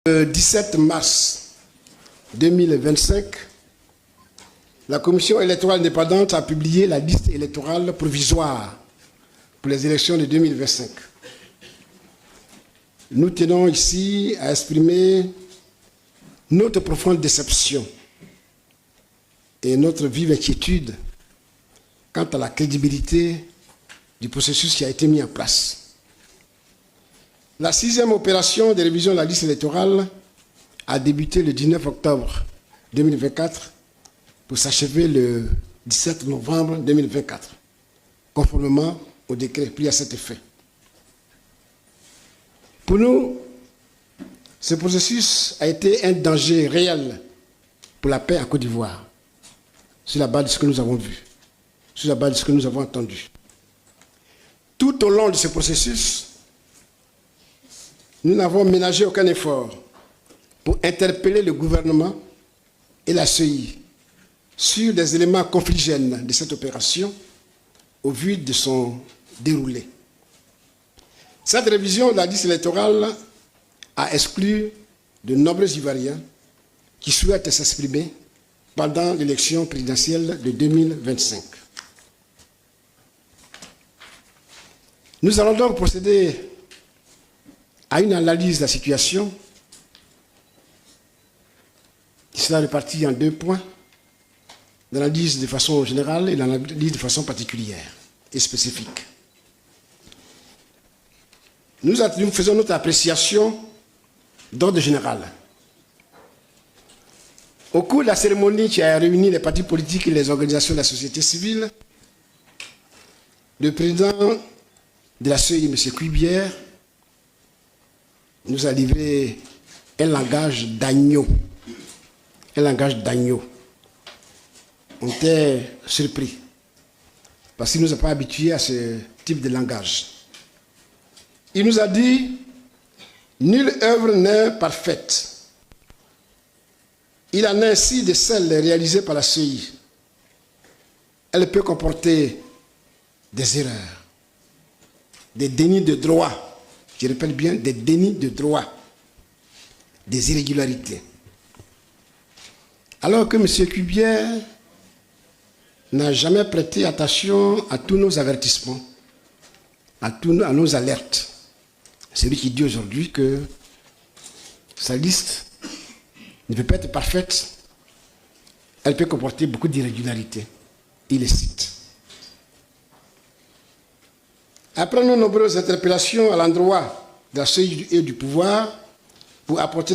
Le 17 mars 2025, la Commission électorale indépendante a publié la liste électorale provisoire pour les élections de 2025. Nous tenons ici à exprimer notre profonde déception et notre vive inquiétude quant à la crédibilité du processus qui a été mis en place. La 6e opération de révision de la liste électorale a débuté le 19 octobre 2024 pour s'achever le 17 novembre 2024, conformément au décret pris à cet effet. Pour nous, ce processus a été un danger réel pour la paix en Côte d'Ivoire, sur la base de ce que nous avons vu, sur la base de ce que nous avons entendu. Tout au long de ce processus, nous n'avons ménagé aucun effort pour interpeller le gouvernement et la CEI sur des éléments confligènes de cette opération au vu de son déroulé. Cette révision de la liste électorale a exclu de nombreux Ivoiriens qui souhaitent s'exprimer pendant l'élection présidentielle de 2025. Nous allons donc procéder à une analyse de la situation qui sera répartie en 2 points, l'analyse de façon générale et l'analyse de façon particulière et spécifique. Nous faisons notre appréciation d'ordre général. Au cours de la cérémonie qui a réuni les partis politiques et les organisations de la société civile, le président de la CEI, M. Cuibière, nous a livré un langage d'agneau. Un langage d'agneau. On était surpris, parce qu'il ne nous a pas habitués à ce type de langage. Il nous a dit, nulle œuvre n'est parfaite. Il en est ainsi de celles réalisées par la CEI. Elle peut comporter des erreurs, des dénis de droit. Je répète bien, des dénis de droit, des irrégularités. Alors que M. Cuibière n'a jamais prêté attention à tous nos avertissements, à nos alertes. C'est lui qui dit aujourd'hui que sa liste ne peut pas être parfaite, elle peut comporter beaucoup d'irrégularités. Il les cite. Après nos nombreuses interpellations à l'endroit de la CEI et du pouvoir pour apporter